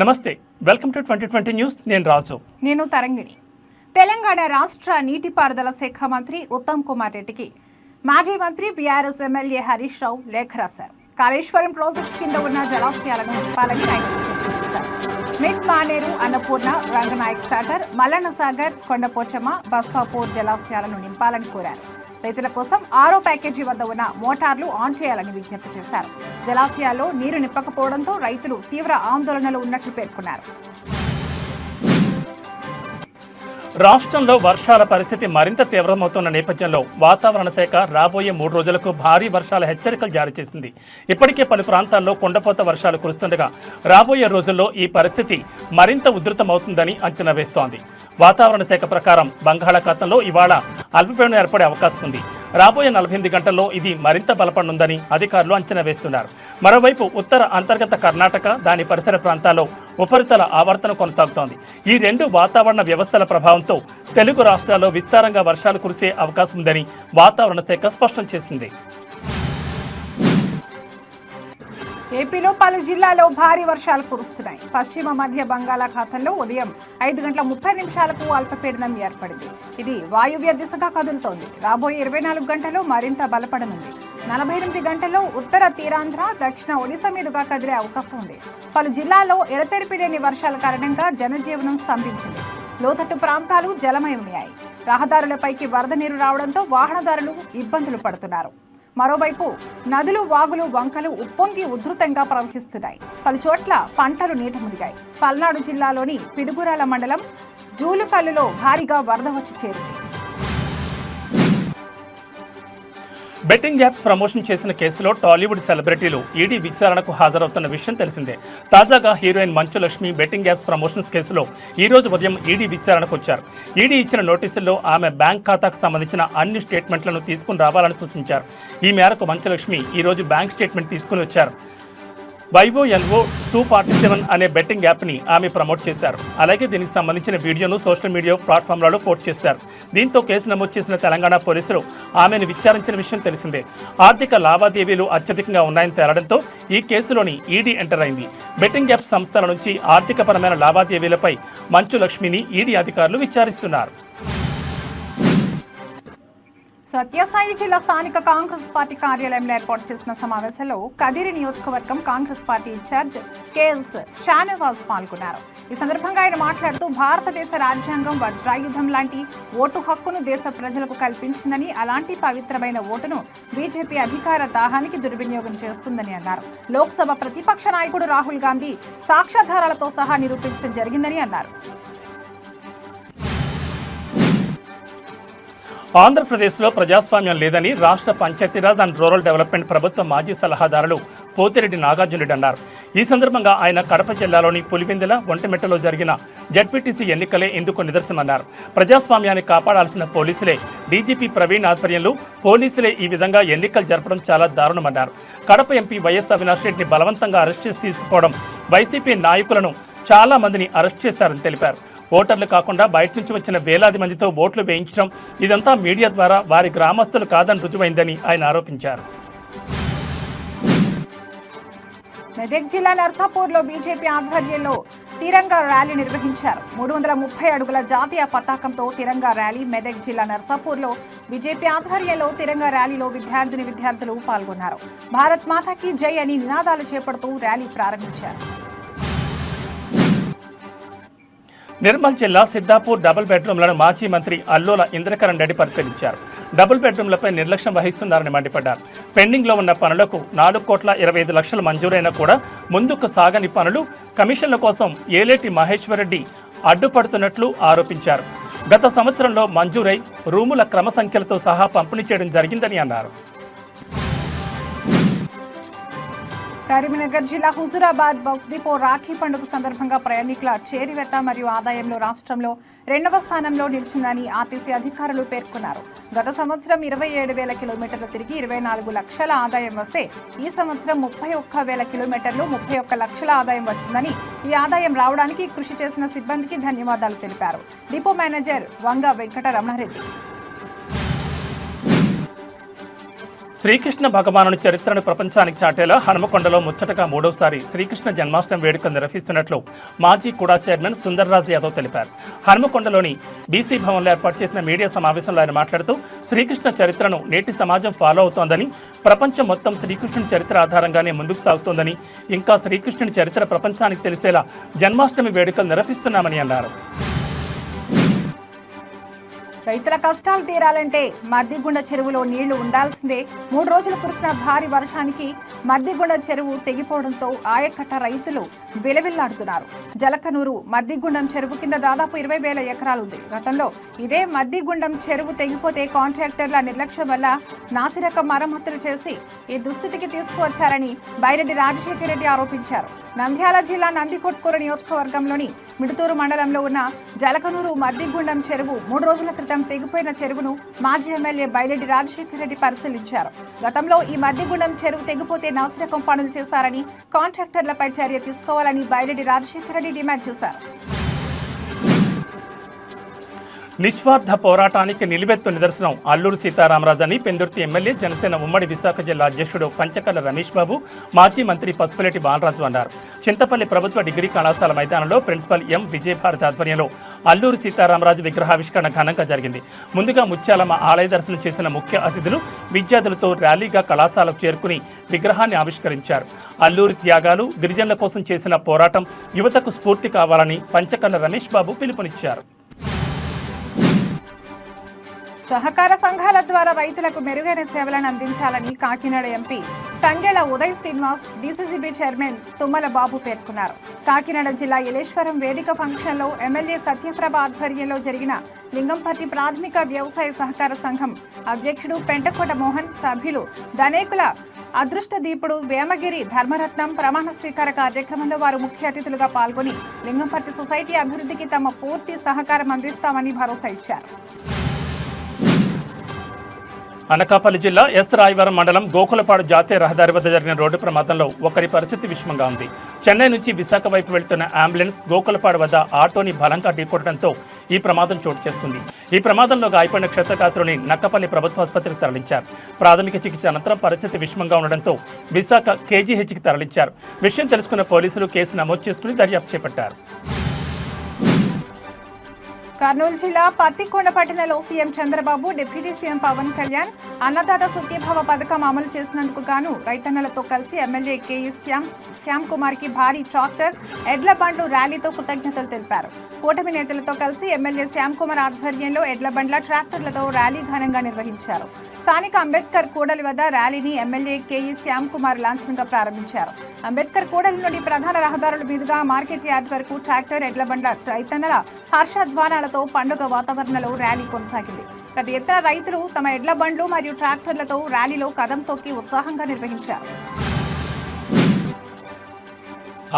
నమస్తే, welcome to 2020 news. నేను రాజు. నేను తరంగిణి. తెలంగాణ రాష్ట్ర నీటిపారుదల శాఖ మంత్రి ఉత్తమ్ కుమార్ రెడ్డికి మాజీ మంత్రి బీఆర్ఎస్ ఎమ్మెల్యే హరీష్ రావు లేఖ రాశారు. కాళేశ్వరం ప్రాజెక్టు కింద ఉన్న జలాశయాలను నింపాలని ఆయన సూచించారు. మిడ్ మానేరు, అన్నపూర్ణ, రంగనాయక్ సాగర్, మల్లన్న సాగర్, కొండపోచమ్మ, బస్వాపూర్ జలాశయాలను నింపాలని కోరారు. రైతుల కోసం 6వ ప్యాకేజీ వద్ద ఉన్న మోటార్లు ఆన్ చేయాలని విజ్ఞప్తి చేశారు. జలాశయాల్లో నీరు నింపకపోవడంతో రైతులు తీవ్ర ఆందోళనలో ఉన్నట్లు పేర్కొన్నారు. రాష్ట్రంలో వర్షాల పరిస్థితి మరింత తీవ్రమవుతున్న నేపథ్యంలో వాతావరణ శాఖ రాబోయే 3 రోజులకు భారీ వర్షాల హెచ్చరికలు జారీ చేసింది. ఇప్పటికే పలు ప్రాంతాల్లో కుండపోత వర్షాలు కురుస్తుండగా రాబోయే రోజుల్లో ఈ పరిస్థితి మరింత ఉధృతమవుతుందని అంచనా వేస్తోంది. వాతావరణ శాఖ ప్రకారం బంగాళాఖాతంలో ఇవాళ అల్పపీడనం ఏర్పడే అవకాశం ఉంది. రాబోయే 48 గంటల్లో ఇది మరింత బలపడనుందని అధికారులు అంచనా వేస్తున్నారు. మరోవైపు ఉత్తర అంతర్గత కర్ణాటక, దాని పరిసర ప్రాంతాల్లో ఉపరితల ఆవర్తనం కొనసాగుతోంది. ఈ 2 వాతావరణ వ్యవస్థల ప్రభావంతో తెలుగు రాష్ట్రాల్లో విస్తారంగా వర్షాలు కురిసే అవకాశం ఉందని వాతావరణ శాఖ స్పష్టం చేసింది. ఏపీలో పలు జిల్లాల్లో భారీ వర్షాలు కురుస్తున్నాయి. పశ్చిమ మధ్య బంగాళాఖాతంలో ఉదయం 5:30 అల్పపీడనం ఏర్పడింది. ఇది వాయువ్య దిశగా కదులుతోంది. రాబోయే 24 గంటల్లో మరింత బలపడనుంది. 48 గంటల్లో ఉత్తర తీరాంధ్ర, దక్షిణ ఒడిశా మీదుగా కదిలే అవకాశం ఉంది. పలు జిల్లాల్లో ఎడతెరిపి లేని వర్షాల కారణంగా జనజీవనం స్తంభించింది. లోతట్టు ప్రాంతాలు జలమయమయ్యాయి. రహదారులపైకి వరద నీరు రావడంతో వాహనదారులు ఇబ్బందులు పడుతున్నారు. మరోవైపు నదులు, వాగులు, వంకలు ఉప్పొంగి ఉధృతంగా ప్రవహిస్తున్నాయి. పలు చోట్ల పంటలు నీట మునిగాయి. పల్నాడు జిల్లాలోని పిడుగురాల మండలం జూలుకల్లులో భారీగా వరద వచ్చి చేరింది. బెట్టింగ్ యాప్స్ ప్రమోషన్ చేసిన కేసులో టాలీవుడ్ సెలబ్రిటీలు ఈడీ విచారణకు హాజరవుతున్న విషయం తెలిసిందే. తాజాగా heroine Manchu Lakshmi betting apps promotions కేసులో ఈ రోజు ఉదయం ఈడీ విచారణకు వచ్చారు. ఈడీ ఇచ్చిన నోటీసుల్లో ఆమె బ్యాంక్ ఖాతాకు సంబంధించిన అన్ని స్టేట్మెంట్లను తీసుకుని రావాలని సూచించారు. ఈ మేరకు మంచు లక్ష్మి ఈ రోజు బ్యాంక్ స్టేట్మెంట్ తీసుకుని వచ్చారు. YOLO 247 అనే బెట్టింగ్ యాప్ని ఆమె ప్రమోట్ చేశారు. అలాగే దీనికి సంబంధించిన వీడియోను సోషల్ మీడియా ప్లాట్ఫామ్లలో పోస్ట్ చేశారు. దీంతో కేసు నమోదు చేసిన తెలంగాణ పోలీసులు ఆమెను విచారించిన విషయం తెలిసిందే. ఆర్థిక లావాదేవీలు అత్యధికంగా ఉన్నాయని తేలడంతో ఈ కేసులోని ఈడీ ఎంటర్ అయింది. బెట్టింగ్ యాప్ సంస్థల నుంచి ఆర్థికపరమైన లావాదేవీలపై మంచు లక్ష్మిని ఈడీ అధికారులు విచారిస్తున్నారు. సత్యసాయి జిల్లా స్థానిక కాంగ్రెస్ పార్టీ కార్యాలయంలో ఏర్పాటు చేసిన సమావేశంలో కదిరి నియోజకవర్గం Congress party incharge K S Shahnawaz పాల్గొన్నారు. ఈ సందర్భంగా ఆయన మాట్లాడుతూ భారతదేశ రాజ్యాంగం వజ్రాయుధం లాంటి ఓటు హక్కును దేశ ప్రజలకు కల్పించిందని, అలాంటి పవిత్రమైన ఓటును బీజేపీ అధికార దాహానికి దుర్వినియోగం చేస్తుందని అన్నారు. లోక్సభ ప్రతిపక్ష నాయకుడు రాహుల్ గాంధీ సాక్ష్యాధారాలతో సహా నిరూపించడం జరిగిందని అన్నారు. ఆంధ్రప్రదేశ్లో ప్రజాస్వామ్యం లేదని రాష్ట్ర పంచాయతీరాజ్ అండ్ రూరల్ డెవలప్మెంట్ ప్రభుత్వ మాజీ సలహాదారులు పోతిరెడ్డి నాగార్జునరెడ్డి అన్నారు. ఈ సందర్భంగా ఆయన కడప జిల్లాలోని పులివెందుల, ఒంటిమిట్టలో జరిగిన జడ్పీటీసీ ఎన్నికలే ఇందుకు నిదర్శనమన్నారు. ప్రజాస్వామ్యాన్ని కాపాడాల్సిన పోలీసులే, డీజీపీ ప్రవీణ్ ఆధ్వర్యంలో పోలీసులే ఈ విధంగా ఎన్నికలు జరపడం చాలా దారుణమన్నారు. కడప ఎంపీ వైఎస్ అవినాష్ రెడ్డిని బలవంతంగా అరెస్ట్ చేసి తీసుకుపోవడం, వైసీపీ నాయకులను చాలా మందిని అరెస్ట్ చేశారని తెలిపారు. ఓటర్లు కాకుండా బయట నుంచి వచ్చిన వేలాది మందితో ఓట్లు వేయించడం, ఇదంతా మీడియా ద్వారా వారి గ్రామస్తులు కాదని రుజువైందని ఆయన ఆరోపించారు. మెదక్ జిల్లా నర్సాపూర్లో బీజేపీ ఆధ్వర్యంలో తిరంగా ర్యాలీ నిర్వహించారు. 330 అడుగుల జాతీయ పతాకంతో తిరంగా ర్యాలీ. మెదక్ జిల్లా నర్సాపూర్లో బీజేపీ ఆధ్వర్యంలో తిరంగా ర్యాలీలో విద్యార్థులు పాల్గొన్నారు. భారత్ మాతాకి జై అని నినాదాలు చేపడుతూ ర్యాలీ ప్రారంభించారు. నిర్మల్ జిల్లా సిద్దాపూర్ డబుల్ బెడ్రూమ్లను మాజీ మంత్రి అల్లోల ఇంద్రకరణ్ రెడ్డి పరిశీలించారు. డబుల్ బెడ్రూమ్లపై నిర్లక్ష్యం వహిస్తున్నారని మండిపడ్డారు. పెండింగ్లో ఉన్న పనులకు 4,25,00,000 మంజూరైనా కూడా ముందుకు సాగని పనులు, కమిషన్ల కోసం ఏలేటి మహేశ్వరరెడ్డి అడ్డుపడుతున్నట్లు ఆరోపించారు. గత సంవత్సరంలో మంజూరై రూముల క్రమ సంఖ్యలతో సహా పంపిణీ చేయడం జరిగిందని అన్నారు. కరీంనగర్ జిల్లా హుజూరాబాద్ బస్ డిపో రాఖీ పండుగ సందర్భంగా ప్రయాణికుల చేరివేత మరియు ఆదాయంలో రాష్ట్రంలో 2వ స్థానంలో నిలిచిందని ఆర్టీసీ అధికారులు పేర్కొన్నారు. గత సంవత్సరం 27,000 కిలోమీటర్లు తిరిగి 24 లక్షల ఆదాయం వస్తే ఈ సంవత్సరం 31,000 కిలోమీటర్లు 31 లక్షల ఆదాయం వచ్చిందని, ఈ ఆదాయం రావడానికి కృషి చేసిన సిబ్బందికి ధన్యవాదాలు తెలిపారు డిపో మేనేజర్ వంగ వెంకట రమణారెడ్డి. శ్రీకృష్ణ భగవానుని చరిత్రను ప్రపంచానికి చాటేలా హనుమకొండలో ముచ్చటగా మూడోసారి శ్రీకృష్ణ జన్మాష్టమి వేడుకలు నిర్వహిస్తున్నట్లు మాజీ కుడా చైర్మన్ సుందర్రాజ్ యాదవ్ తెలిపారు. హనుమకొండలోని బీసీ భవన్లో ఏర్పాటు చేసిన మీడియా సమావేశంలో ఆయన మాట్లాడుతూ శ్రీకృష్ణ చరిత్రను నేటి సమాజం ఫాలో అవుతోందని, ప్రపంచం మొత్తం శ్రీకృష్ణుని చరిత్ర ఆధారంగానే ముందుకు సాగుతోందని, ఇంకా శ్రీకృష్ణుని చరిత్ర ప్రపంచానికి తెలిసేలా జన్మాష్టమి వేడుకలు నిర్వహిస్తున్నామని అన్నారు. రైతుల కష్టాలు తీరాలంటే మద్దిగుండ చెరువులో నీళ్లు ఉండాల్సిందే. 3 రోజులు కురిసిన భారీ వర్షానికి మద్దిగుండ చెరువు తెగిపోవడంతో ఆయకట్ట రైతులు విలవిల్లాడుతున్నారు. జలకనూరు మద్దిగుండం చెరువు కింద దాదాపు 20,000 ఎకరాలు ఉంది. గతంలో ఇదే మద్దిగుండం చెరువు తెగిపోతే కాంట్రాక్టర్ల నిర్లక్ష్యం వల్ల నాసిరకం మరమ్మతులు చేసి ఈ దుస్థితికి తీసుకువచ్చారని బైరెడ్డి రాజశేఖర రెడ్డి ఆరోపించారు. నంద్యాల జిల్లా నందికొట్కూరు నియోజకవర్గంలోని మిడుతూరు మండలంలో ఉన్న జలకనూరు మద్దిగుండం చెరువు 3 రోజుల క్రితం తెగిపోయిన చెరువును మాజీ ఎమ్మెల్యే బైరెడ్డి రాజశేఖర రెడ్డి పరిశీలించారు. గతంలో ఈ మద్దిగుండం చెరువు తెగిపోతే నాసిరకం పనులు చేశారని, కాంట్రాక్టర్లపై చర్య తీసుకోవాలని బైరెడ్డి రాజశేఖర రెడ్డి డిమాండ్ చేశారు. నిస్వార్థ పోరాటానికి నిలువెత్తు నిదర్శనం అల్లూరు సీతారామరాజు అని పెందుర్తి ఎమ్మెల్యే జనసేన ఉమ్మడి విశాఖ జిల్లా అధ్యక్షుడు పంచకర్ల రమేష్ బాబు, మాజీ మంత్రి పసుపులేటి బాలరాజు అన్నారు. చింతపల్లి ప్రభుత్వ డిగ్రీ కళాశాల మైదానంలో ప్రిన్సిపల్ ఎం విజయభారతి ఆధ్వర్యంలో అల్లూరు సీతారామరాజు విగ్రహావిష్కరణ ఘనంగా జరిగింది. ముందుగా ముత్యాలమ్మ ఆలయ దర్శనం చేసిన ముఖ్య అతిథులు విద్యార్థులతో ర్యాలీగా కళాశాలకు చేరుకుని విగ్రహాన్ని ఆవిష్కరించారు. అల్లూరి త్యాగాలు, గిరిజనుల కోసం చేసిన పోరాటం యువతకు స్ఫూర్తి కావాలని పంచకర్ల రమేష్ బాబు పిలుపునిచ్చారు. సహకార సంఘాల ద్వారా రైతులకు మెరుగైన సేవలను అందించాలని Kakinada MP Thangella Uday Srinivas, DCCB chairman Tummala Babu పేర్కొన్నారు. కాకినాడ జిల్లా యలేశ్వరం వేదిక ఫంక్షన్లో ఎమ్మెల్యే సత్యప్రభ ఆధ్వర్యంలో జరిగిన లింగంపర్తి ప్రాథమిక వ్యవసాయ సహకార సంఘం అధ్యక్షుడు పెంటకోట మోహన్, సభ్యులు ధనేకుల అదృష్టదీపుడు వేమగిరి ధర్మరత్నం ప్రమాణ స్వీకార కార్యక్రమంలో వారు ముఖ్య అతిథులుగా పాల్గొని లింగంపర్తి సొసైటీ అభివృద్ధికి తమ పూర్తి సహకారం అందిస్తామని భరోసా ఇచ్చారు. అనకాపల్లి జిల్లా ఎస్ రాయవరం మండలం గోకులపాడు జాతీయ రహదారి వద్ద జరిగిన రోడ్డు ప్రమాదంలో ఒకరి పరిస్థితి విషమంగా ఉంది. చెన్నై నుంచి విశాఖ వైపు వెళ్తున్న అంబులెన్స్ గోకులపాడు వద్ద ఆటోని బలంగా ఢీకొట్టడంతో ఈ ప్రమాదం చోటు చేసుకుంది. ఈ ప్రమాదంలో గాయపడిన క్షతగాత్రుని నక్కపల్లి ప్రభుత్వ ఆసుపత్రికి తరలించారు. ప్రాథమిక చికిత్స అనంతరం పరిస్థితి విషమంగా ఉండడంతో విశాఖ కేజీహెచ్కి తరలించారు. విషయం తెలుసుకున్న పోలీసులు కేసు నమోదు చేసుకుని దర్యాప్తు చేపట్టారు. కర్నూలు జిల్లా పత్తికొండ పట్టణంలో CM Chandrababu, deputy CM Pawan Kalyan Annadata Sukhibhava పథకం అమలు చేసినందుకు గాను రైతన్నలతో కలిసి ఎమ్మెల్యే కేఈ శ్యామ్ కుమార్ కి భారీ ట్రాక్టర్, ఎడ్ల బండ్లు ర్యాలీతో కృతజ్ఞతలు తెలిపారు. కూటమి నేతలతో కలిసి ఎమ్మెల్యే శ్యామ్ కుమార్ ఆధ్వర్యంలో ఎడ్ల బండ్ల, ట్రాక్టర్లతో ర్యాలీ ఘనంగా నిర్వహించారు. స్థానిక అంబేద్కర్ కూడలి వద్ద ర్యాలీని ఎమ్మెల్యే కేఈ శ్యామ్ కుమార్ లాంఛనంగా ప్రారంభించారు. అంబేద్కర్ కూడలి నుండి ప్రధాన రహదారుల మీదుగా మార్కెట్ యార్డ్ వరకు ట్రాక్టర్, ఎడ్ల బండ్ల, రైతన్నల హర్షధ్వానాలతో పండుగ వాతావరణంలో ర్యాలీ కొనసాగింది. పెద్ద ఎత్తున రైతులు తమ ఎడ్ల బండ్లు మరియు ట్రాక్టర్లతో ర్యాలీలో కదం తొక్కి ఉత్సాహంగా నిర్వహించారు.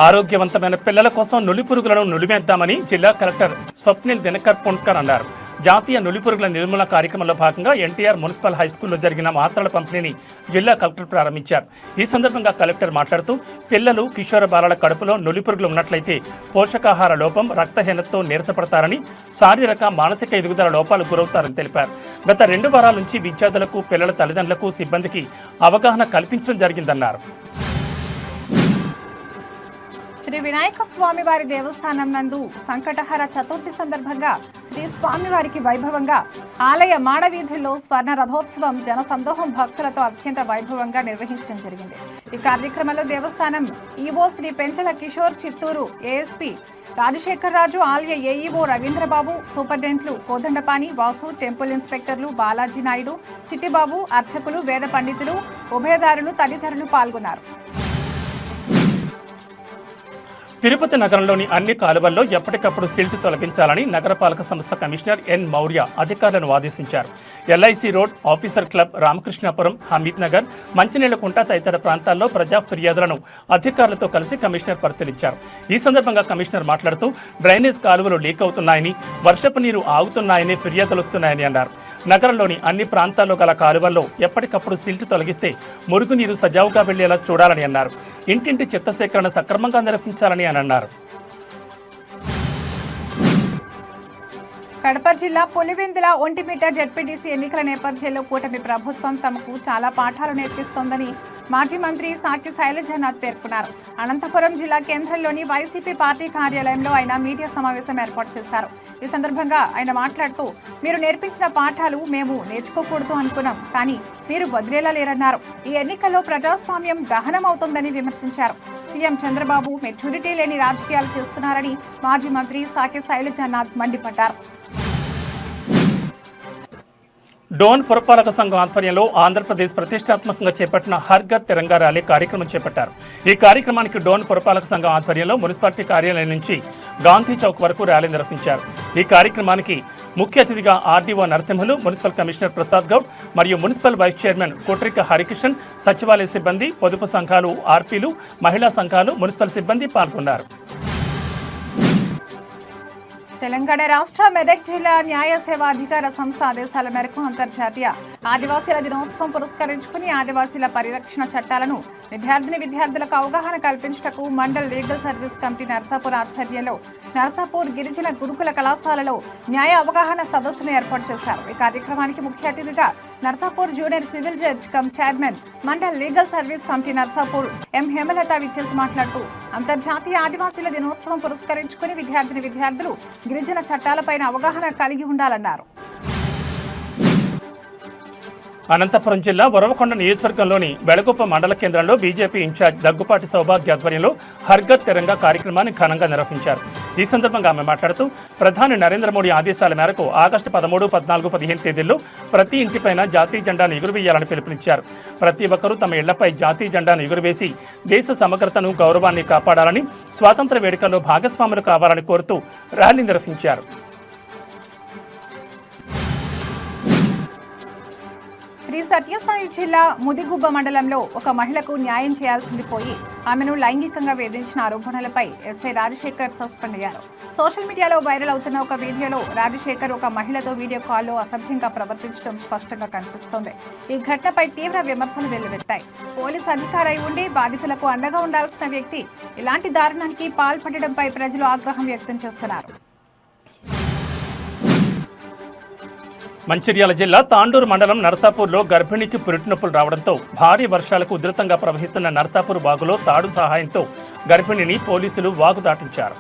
ఆరోగ్యవంతమైన పిల్లల కోసం నులిపురుగులను నులిమేద్దామని జిల్లా కలెక్టర్ స్వప్నిల్ దినకర్ పుండ్కర్ అన్నారు. జాతీయ నులిపురుగుల నిర్మూలన కార్యక్రమంలో భాగంగా ఎన్టీఆర్ మున్సిపల్ హైస్కూల్లో జరిగిన మాత్రల పంపిణీని జిల్లా కలెక్టర్ ప్రారంభించారు. ఈ సందర్భంగా కలెక్టర్ మాట్లాడుతూ పిల్లలు, కిషోర బాలల కడుపులో నులిపురుగులు ఉన్నట్లయితే పోషకాహార లోపం, రక్తహీనతతో నీరసపడతారని, శారీరక, మానసిక ఎదుగుదల లోపాలకు గురవుతారని తెలిపారు. గత 2 వారాల నుంచి విద్యార్థులకు, పిల్లల తల్లిదండ్రులకు, సిబ్బందికి అవగాహన కల్పించడం జరిగిందన్నారు. శ్రీ వినాయక స్వామివారి దేవస్థానం నందు సంకటహర చతుర్థి సందర్భంగా శ్రీ స్వామివారికి వైభవంగా ఆలయ మాడవీధుల్లో స్వర్ణ రథోత్సవం జనసందోహం భక్తులతో అత్యంత వైభవంగా నిర్వహించడం జరిగింది. ఈ కార్యక్రమంలో దేవస్థానం ఈవో శ్రీ పెంచల కిషోర్, చిత్తూరు ఏఎస్పీ రాజశేఖర్ రాజు, ఆలయ ఏఈఓ రవీంద్రబాబు, సూపరింటెండెంట్లు కోదండపాణి, వాసు, టెంపుల్ ఇన్స్పెక్టర్లు బాలాజీ నాయుడు, చిట్టిబాబు, అర్చకులు, వేద పండితులు, ఉభయదారులు తదితరులు పాల్గొన్నారు. తిరుపతి నగరంలోని అన్ని కాలువల్లో ఎప్పటికప్పుడు సిల్ట్ తొలగించాలని నగరపాలక సంస్థ కమిషనర్ ఎన్ మౌర్య అధికారులను ఆదేశించారు. LIC road, officer club, Ramakrishnapuram, Hameed Nagar, Manchineellakunta తదితర ప్రాంతాల్లో ప్రజా ఫిర్యాదులను అధికారులతో కలిసి కమిషనర్ పరిశీలించారు. ఈ సందర్భంగా కమిషనర్ మాట్లాడుతూ డ్రైనేజ్ కాలువలు లీక్ అవుతున్నాయని, వర్షపు నీరు ఆగుతున్నాయని ఫిర్యాదులు వస్తున్నాయని అన్నారు. నగరంలోని అన్ని ప్రాంతాల్లో గల కాలువల్లో ఎప్పటికప్పుడు సిల్ట్ తొలగిస్తే మురుగునీరు సజావుగా వెళ్లేలా చూడాలని అన్నారు. ఇంటింటి చెత్త సేకరణ సక్రమంగా నిర్వహించాలని అని అన్నారు. కడప జిల్లా పులివెందుల ఒంటిమిట్ట జెడ్పీటీసీ ఎన్నికల నేపథ్యంలో కూటమి ప్రభుత్వం తమకు చాలా పాఠాలు నేర్పిస్తోందని మాజీ మంత్రి సాకి శైలజనాథ్ పేర్కొన్నారు. అనంతపురం జిల్లా కేంద్రంలోని వైసీపీ పార్టీ కార్యాలయంలో ఆయన మీడియా సమావేశం ఏర్పాటు చేశారు. ఈ సందర్భంగా ఆయన మాట్లాడుతూ, మీరు నేర్పించిన పాఠాలు మేము నేర్చుకోకూడదు అనుకున్నాం, కానీ మీరు వదిలేలా లేరన్నారు. ఈ ఎన్నికల్లో ప్రజాస్వామ్యం దహనం అవుతోందని విమర్శించారు. సీఎం చంద్రబాబు మెచ్యూరిటీ లేని రాజకీయాలు చేస్తున్నారని మాజీ మంత్రి సాకి శైలజనాథ్ మండిపడ్డారు. డోన్ పురపాలక సంఘం ఆధ్వర్యంలో ఆంధ్రప్రదేశ్ ప్రతిష్టాత్మకంగా చేపట్టిన హర్ ఘర్ తిరంగా ర్యాలీ కార్యక్రమం చేపట్టారు. ఈ కార్యక్రమానికి డోన్ పురపాలక సంఘం ఆధ్వర్యంలో మున్సిపాలిటీ కార్యాలయం నుంచి గాంధీ చౌక్ వరకు ర్యాలీ నిర్వహించారు. ఈ కార్యక్రమానికి ముఖ్య అతిథిగా RDO Narasimhulu, municipal commissioner Prasad Goud మరియు మున్సిపల్ వైస్ చైర్మన్ కోట్రిక హరికిషన్, సచివాలయ సిబ్బంది, పొదుపు సంఘాలు, ఆర్పీలు, మహిళా సంఘాలు, మున్సిపల్ సిబ్బంది పాల్గొన్నారు. తెలంగాణ రాష్ట్ర మెదక్ జిల్లా న్యాయ సేవా అధికార సంస్థ ఆదేశాల మేరకు అంతర్జాతీయ ఆదివాసీల దినోత్సవం పురస్కరించుకుని ఆదివాసీల పరిరక్షణ చట్టాలను విద్యార్థులకు అవగాహన కల్పించటకు Mandal legal service committee Narsapur ఆధ్వర్యంలో నర్సాపూర్ గిరిజన గురుకుల కళాశాలలో న్యాయ అవగాహన సదస్సును ఏర్పాటు చేశారు. ఈ కార్యక్రమానికి ముఖ్య అతిథిగా Narsapur junior civil judge cum chairman Mandal legal service committee Narsapur M Hemalatha విచ్చేసి మాట్లాడుతూ, అంతర్జాతీయ ఆదివాసీల దినోత్సవం పురస్కరించుకుని విద్యార్థులు గిరిజన చట్టాలపైన అవగాహన కలిగి ఉండాలన్నారు. అనంతపురం జిల్లా వరవకొండ నియోజకవర్గంలోని వెలగొప్ప మండల కేంద్రంలో బీజేపీ ఇన్ఛార్జ్ దగ్గుపాటి సౌభాగ్య ఆధ్వర్యంలో హర్ ఘర్ తిరంగా కార్యక్రమాన్ని ఘనంగా నిర్వహించారు. ఈ సందర్భంగా ఆమె మాట్లాడుతూ, ప్రధాని నరేంద్ర మోడీ ఆదేశాల మేరకు ఆగస్టు 13, 14, 15 తేదీల్లో ప్రతి ఇంటిపైన జాతీయ జెండాను ఎగురవేయాలని పిలుపునిచ్చారు. ప్రతి ఒక్కరూ తమ ఇళ్లపై జాతీయ జెండాను ఎగురవేసి దేశ సమగ్రతను, గౌరవాన్ని కాపాడాలని, స్వాతంత్ర వేడుకల్లో భాగస్వాములు కావాలని కోరుతూ ర్యాలీ నిర్వహించారు. శ్రీ సత్యసాయి జిల్లా ముదిగుబ్బ మండలంలో ఒక మహిళకు న్యాయం చేయాల్సింది పోయి ఆమెను లైంగికంగా వేధించిన ఆరోపణలపై ఎస్ఐ రాజశేఖర్ సస్పెండ్ అయ్యారు. సోషల్ మీడియాలో వైరల్ అవుతున్న ఒక వీడియోలో రాజశేఖర్ ఒక మహిళతో వీడియో కాల్లో అసభ్యంగా ప్రవర్తించడం స్పష్టంగా కనిపిస్తోంది. ఈ ఘటనపై తీవ్ర విమర్శలు వెల్లువెత్తాయి. పోలీసు అధికారి ఉండి బాధితులకు అండగా ఉండాల్సిన వ్యక్తి ఇలాంటి దారుణానికి పాల్పడడంపై ప్రజలు ఆగ్రహం వ్యక్తం చేస్తున్నారు. మంచిర్యాల జిల్లా తాండూరు మండలం నర్సాపూర్లో గర్భిణికి పురిటినొప్పులు రావడంతో భారీ వర్షాలకు ఉధృతంగా ప్రవహిస్తున్న నర్సాపూర్ వాగులో తాడు సహాయంతో గర్భిణిని పోలీసులు వాగు దాటించారు.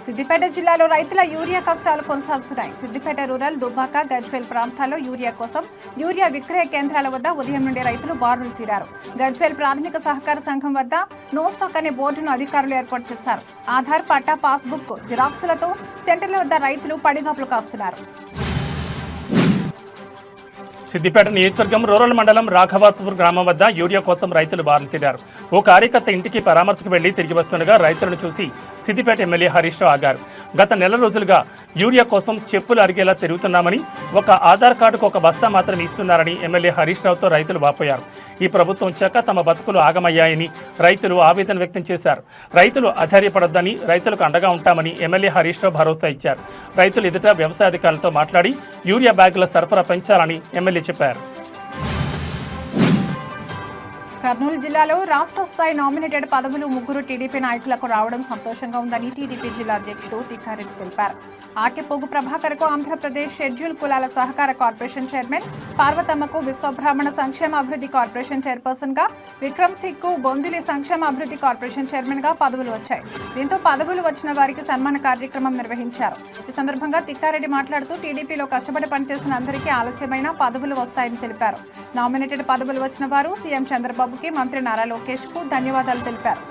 సిద్దిపేట జిల్లాలో రైతుల యూరియా కష్టాలు కొనసాగుతున్నాయి. సిద్దిపేట రూరల్, దుబ్బాక, గజ్వేల్ ప్రాంతాల్లో యూరియా కోసం యూరియా విక్రయ కేంద్రాల వద్ద ఉదయం నుండి రైతులు బారులు తీరారు. గజ్వేల్ ప్రాథమిక సహకార సంఘం వద్ద నో స్టాక్ అనే బోర్డును అధికారులు ఏర్పాటు చేశారు. ఆధార్, పట్టా, పాస్బుక్ జిరాక్సులతో సెంటర్ల వద్ద రైతులు పడిగాపులు కాస్తున్నారు. సిద్దిపేట నియోజకవర్గం రూరల్ మండలం రాఘవాపూర్ గ్రామం వద్ద యూరియా కోసం రైతులు బారులు తీరారు. ఓ కార్యకర్త ఇంటికి పరామర్శకు వెళ్లి తిరిగి వస్తుండగా రైతులను చూసి సిద్దిపేట ఎమ్మెల్యే హరీష్ రావు ఆగారు. గత నెల రోజులుగా యూరియా కోసం చెప్పులు అరిగేలా తిరుగుతున్నామని, ఒక ఆధార్ కార్డుకు ఒక బస్తా మాత్రం ఇస్తున్నారని ఎమ్మెల్యే హరీష్ రావుతో రైతులు వాపోయారు. ఈ ప్రభుత్వం వచ్చాక తమ బతుకులు ఆగమయ్యాయని రైతులు ఆవేదన వ్యక్తం చేశారు. రైతులు అధైర్యపడొద్దని, రైతులకు అండగా ఉంటామని ఎమ్మెల్యే హరీష్ రావు భరోసా ఇచ్చారు. రైతులు ఎదుట వ్యవసాయ అధికారులతో మాట్లాడి యూరియా బ్యాగుల సరఫరా పెంచాలని ఎమ్మెల్యే చెప్పారు. కర్నూలు జిల్లాలో రాష్ట్ర స్థాయి నామినేటెడ్ పదవులు 3 టీడీపీ నాయకులకు రావడం సంతోషంగా ఉందని టీడీపీ జిల్లా అధ్యక్షుడు తిక్కారెడ్డి తెలిపారు. ఆకెపోగు ప్రభాకర్కు ఆంధ్రప్రదేశ్ షెడ్యూల్ కులాల సహకార కార్పొరేషన్ చైర్మన్, పార్వతమ్మకు విశ్వబ్రాహ్మణ సంక్షేమ అభివృద్ధి కార్పొరేషన్ చైర్పర్సన్గా, విక్రమ్ సింగ్కు బొందిలి సంక్షేమ అభివృద్ధి కార్పొరేషన్ చైర్మన్గా పదవులు వచ్చాయి. దీంతో పదవులు వచ్చిన వారికి సన్మాన కార్యక్రమం నిర్వహించారు. ఈ సందర్భంగా తిక్కారెడ్డి మాట్లాడుతూ, టీడీపీలో కష్టపడి పనిచేసిన అందరికీ ఆలస్యమైన పదవులు వస్తాయని తెలిపారు. నామినేటెడ్ పదవులు వచ్చిన వారు సీఎం చంద్రబాబుకి, మంత్రి నారా లోకేష్కు ధన్యవాదాలు తెలిపారు.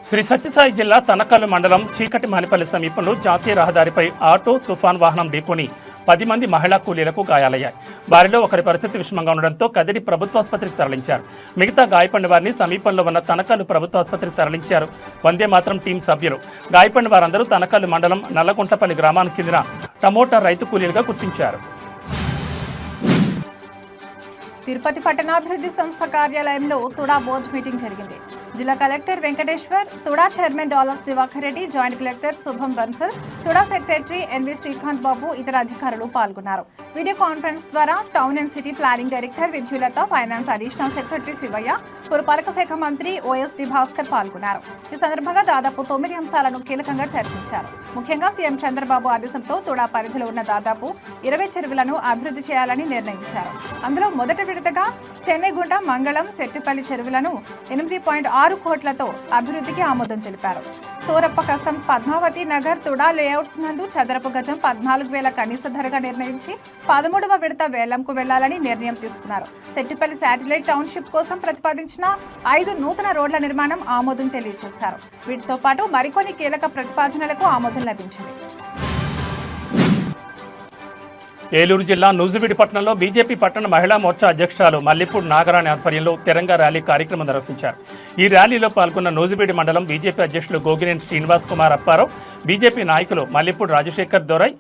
శ్రీ సత్యసాయి జిల్లా తనకల్లు మండలం చీకటి మానిపల్లి సమీపంలో జాతీయ రహదారిపై ఆటో, తుఫాన్ వాహనం ఢీకొని 10 మంది మహిళా కూలీలకు గాయాలయ్యాయి. వారిలో ఒకరి పరిస్థితి విషమంగా ఉండడంతో కదిరి ప్రభుత్వాసుపత్రికి తరలించారు. మిగతా గాయపడిన వారిని సమీపంలో ఉన్న తనకల్లు ప్రభుత్వాసుపత్రికి తరలించారు వందే మాత్రం టీం సభ్యులు. గాయపడిన వారందరూ తనకల్లు మండలం నల్లగుంటపల్లి గ్రామానికి చెందిన టమోటా రైతు కూలీలుగా గుర్తించారు. తిరుపతి పట్టణాభివృద్ధి సంస్థ కార్యాలయంలో తుడా బోర్డు మీటింగ్ జరిగింది. జిల్లా collector Venkateshwar, TUDA chairman Dollars Diwakar Reddy, joint collector Shubham Bansal, TUDA secretary NV Srikanth Babu ఇతర అధికారులు పాల్గొన్నారు. వీడియో కాన్ఫరెన్స్ ద్వారా town and city planning director Vidyulatha, finance additional secretary Sivaiah, పురపాలక శాఖ మంత్రి ఓఎస్డి భాస్కర్ పాల్గొన్నారు. ఈ సందర్భంగా దాదాపు 9 అంశాలను కీలకంగా చర్చించారు. ముఖ్యంగా సీఎం చంద్రబాబు ఆదేశంతో తుడా పరిధిలో ఉన్న దాదాపు 20 చెరువులను అభివృద్ధి చేయాలని నిర్ణయించారు. అందులో మొదటి విడతగా చెన్నైగుంట, మంగళం, సెట్టిపల్లి చెరువులను 8.6 కోట్లతో అభివృద్ధికి ఆమోదం తెలిపారు. సూరప్ప కసం, పద్మావతి నగర్, తుడా లేఅవుట్స్ నందు చదరపు గజం 14,000 కనీస ధరగా నిర్ణయించి 13వ విడత వేలంకు వెళ్లాలని నిర్ణయం తీసుకున్నారు. సెట్టిపల్లి శాటిలైట్ టౌన్షిప్ కోసం ప్రతిపాదించిన 5 నూతన రోడ్ల నిర్మాణం ఆమోదం తెలియజేశారు. వీటితో పాటు మరికొన్ని కీలక ప్రతిపాదనలకు ఆమోదం లభించింది. ఏలూరు జిల్లా నూజివీడు పట్టణంలో బీజేపీ పట్టణ మహిళా మోర్చా అధ్యక్షురాలు మల్లిపూడి నాగరాణి ఆధ్వర్యంలో తిరంగా ర్యాలీ కార్యక్రమం నిర్వహించారు. ఈ ర్యాలీలో పాల్గొన్న నూజివీడు మండలం బీజేపీ అధ్యక్షులు గోగినేని శ్రీనివాస్ కుమార్ అప్పారావు, బీజేపీ నాయకులు మల్లిపూడి రాజశేఖర్ దొరై,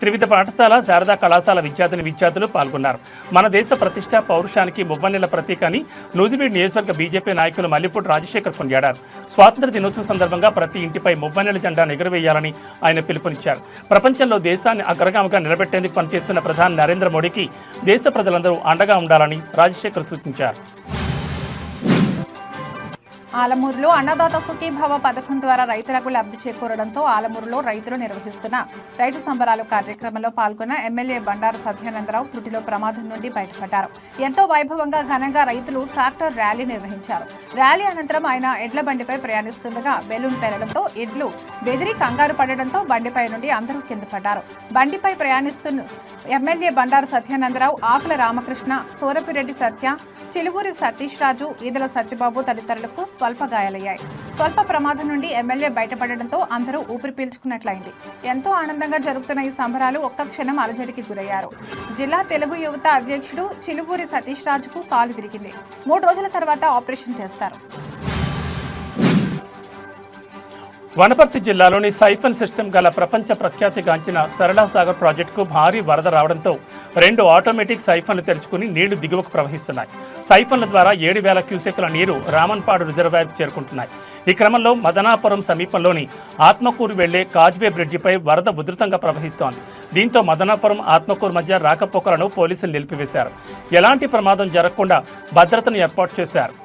త్రివిధ పాఠశాల, శారదా కళాశాల విద్యార్థులు పాల్గొన్నారు. మన దేశ ప్రతిష్ట, పౌరుషానికి మువ్వన్నెల ప్రతీక అని నూజివీడు నియోజకవర్గ బీజేపీ నాయకులు మల్లిపూడి రాజశేఖర్ కొనియాడారు. స్వాతంత్ర దినోత్సవం సందర్భంగా ప్రతి ఇంటిపై మువ్వన్నెల జెండాను ఎగురవేయాలని ఆయన పిలుపునిచ్చారు. ప్రపంచంలో దేశాన్ని అగ్రగామిగా నిలబెట్టేందుకు పనిచేస్తున్న ప్రధాని నరేంద్ర మోడీకి దేశ ప్రజలందరూ అండగా ఉండాలని రాజశేఖర్ సూచించారు. ఆలమూరులో అన్నదాత సుఖీభావ పథకం ద్వారా రైతులకు లబ్ధి చేకూరడంతో ఆలమూరులో రైతులు నిర్వహిస్తున్న రైతు సంబరాలు కార్యక్రమంలో పాల్గొన్న ఎమ్మెల్యే బండారు సత్యానందరావు త్రుటిలో ప్రమాదం నుండి బయటపడ్డారు. ఎంతో వైభవంగా ఘనంగా రైతులు ట్రాక్టర్ ర్యాలీ నిర్వహించారు. ర్యాలీ అనంతరం ఆయన ఎడ్ల బండిపై ప్రయాణిస్తుండగా బెలూన్ పేలడంతో ఎడ్లు బెదిరి కంగారు పడడంతో బండిపై నుండి అందరూ కింద పడ్డారు. బండిపై ప్రయాణిస్తున్న ఎమ్మెల్యే బండారు సత్యానందరావు, ఆకుల రామకృష్ణ, సూరపిరెడ్డి సత్య, చిలువూరి సతీష్ రాజు, ఈదల సత్యబాబు తదితరులకు స్వల్ప గాయాలయ్యాయి. స్వల్ప ప్రమాదం నుండి ఎమ్మెల్యే బయటపడడంతో అందరూ ఊపిరి పీల్చుకున్నట్లయింది. ఎంతో ఆనందంగా జరుగుతున్న ఈ సంబరాలు ఒక్క క్షణం అలజడికి గురయ్యారు. జిల్లా తెలుగు యువత అధ్యక్షుడు చిలువూరి సతీష్ రాజుకు కాలు విరిగింది. 3 రోజుల తర్వాత ఆపరేషన్ చేస్తారు. వనపర్తి జిల్లాలోని సైఫన్ సిస్టమ్ గల ప్రపంచ ప్రఖ్యాతిగాంచిన సరళా సాగర్ ప్రాజెక్టుకు భారీ వరద రావడంతో 2 ఆటోమేటిక్ సైఫన్లు తెరుచుకుని నీళ్లు దిగువకు ప్రవహిస్తున్నాయి. సైఫన్ల ద్వారా 7,000 క్యూసెక్కుల నీరు రామన్పాడు రిజర్వాయర్కు చేరుకుంటున్నాయి. ఈ క్రమంలో మదనాపురం సమీపంలోని ఆత్మకూరు వెళ్లే కాజ్వే బ్రిడ్జిపై వరద ఉధృతంగా ప్రవహిస్తోంది. దీంతో మదనాపురం, ఆత్మకూరు మధ్య రాకపోకలను పోలీసులు నిలిపివేశారు. ఎలాంటి ప్రమాదం జరగకుండా భద్రతను ఏర్పాటు చేశారు.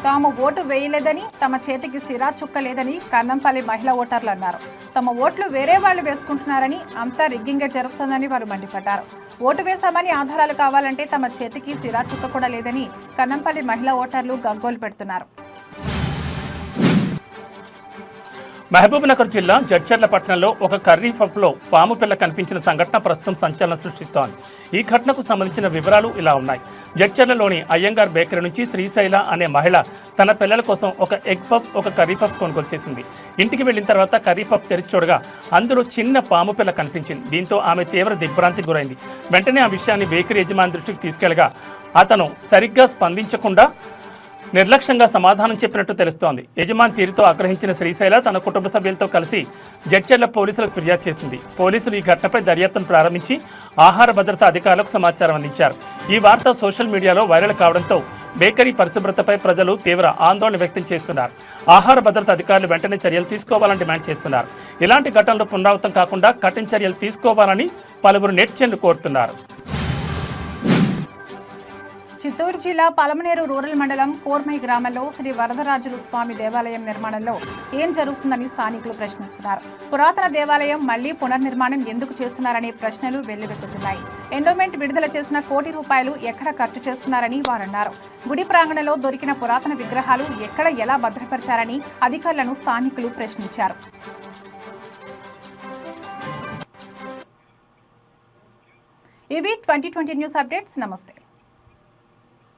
తాము ఓటు వేయలేదని, తమ చేతికి సిరా చుక్కలేదని కన్నంపల్లి మహిళా ఓటర్లు అన్నారు. తమ ఓట్లు వేరే వాళ్ళు వేసుకుంటున్నారని, అంతా రిగ్గింగే జరుగుతుందని వారు మండిపడ్డారు. ఓటు వేశామని ఆధారాలు కావాలంటే తమ చేతికి సిరా చుక్క కూడా లేదని కన్నంపల్లి మహిళా ఓటర్లు గగ్గోలు పెడుతున్నారు. మహబూబ్నగర్ జిల్లా జడ్చర్ల పట్టణంలో ఒక కర్రీ పబ్లో పాము పిల్ల కనిపించిన సంఘటన ప్రస్తుతం సంచలనం సృష్టిస్తోంది. ఈ ఘటనకు సంబంధించిన వివరాలు ఇలా ఉన్నాయి. జడ్చర్లలోని అయ్యంగార్ బేకరీ నుంచి శ్రీశైల అనే మహిళ తన పిల్లల కోసం ఒక ఎగ్ పఫ్, ఒక కర్రీ పఫ్ కొనుగోలు చేసింది. ఇంటికి వెళ్లిన తర్వాత కర్రీ పఫ్ తెరిచి చూడగా అందులో చిన్న పాము పిల్ల కనిపించింది. దీంతో ఆమె తీవ్ర దిగ్భ్రాంతికి గురైంది. వెంటనే ఆ విషయాన్ని బేకరీ యజమాని దృష్టికి తీసుకెళ్లగా అతను సరిగ్గా స్పందించకుండా నిర్లక్ష్యంగా సమాధానం చెప్పినట్టు తెలుస్తోంది. యజమాని తీరుతో ఆగ్రహించిన శ్రీశైల తన కుటుంబ సభ్యులతో కలిసి జడ్చర్ల పోలీసులకు ఫిర్యాదు చేసింది. పోలీసులు ఈ ఘటనపై దర్యాప్తును ప్రారంభించి ఆహార భద్రతా అధికారులకు సమాచారం అందించారు. ఈ వార్త సోషల్ మీడియాలో వైరల్ కావడంతో బేకరీ పరిశుభ్రతపై ప్రజలు తీవ్ర ఆందోళన వ్యక్తం చేస్తున్నారు. ఆహార భద్రతా అధికారులు వెంటనే చర్యలు తీసుకోవాలని డిమాండ్ చేస్తున్నారు. ఇలాంటి ఘటనలు పునరావృతం కాకుండా కఠిన చర్యలు తీసుకోవాలని పలువురు నెటిజన్లు కోరుతున్నారు. చిత్తూరు జిల్లా పలమనేరు రూరల్ మండలం కోర్మై గ్రామంలో శ్రీ వరదరాజుల స్వామి దేవాలయం నిర్మాణంలో ఏం జరుగుతుందని స్థానికులు ప్రశ్నిస్తున్నారు. పురాతన దేవాలయం మళ్లీ పునర్నిర్మాణం ఎందుకు చేస్తున్నారనే ప్రశ్నలు వెల్లువెత్తుతున్నాయి. ఎండోమెంట్ విడుదల చేసిన ₹1 కోటి ఎక్కడ ఖర్చు చేస్తున్నారని వారన్నారు. గుడి ప్రాంగణంలో దొరికిన పురాతన విగ్రహాలు ఎక్కడ ఎలా భద్రపరిచారని అధికారులను స్థానికులు ప్రశ్నించారు. ఇవి 2020 న్యూస్ అప్డేట్స్. నమస్తే.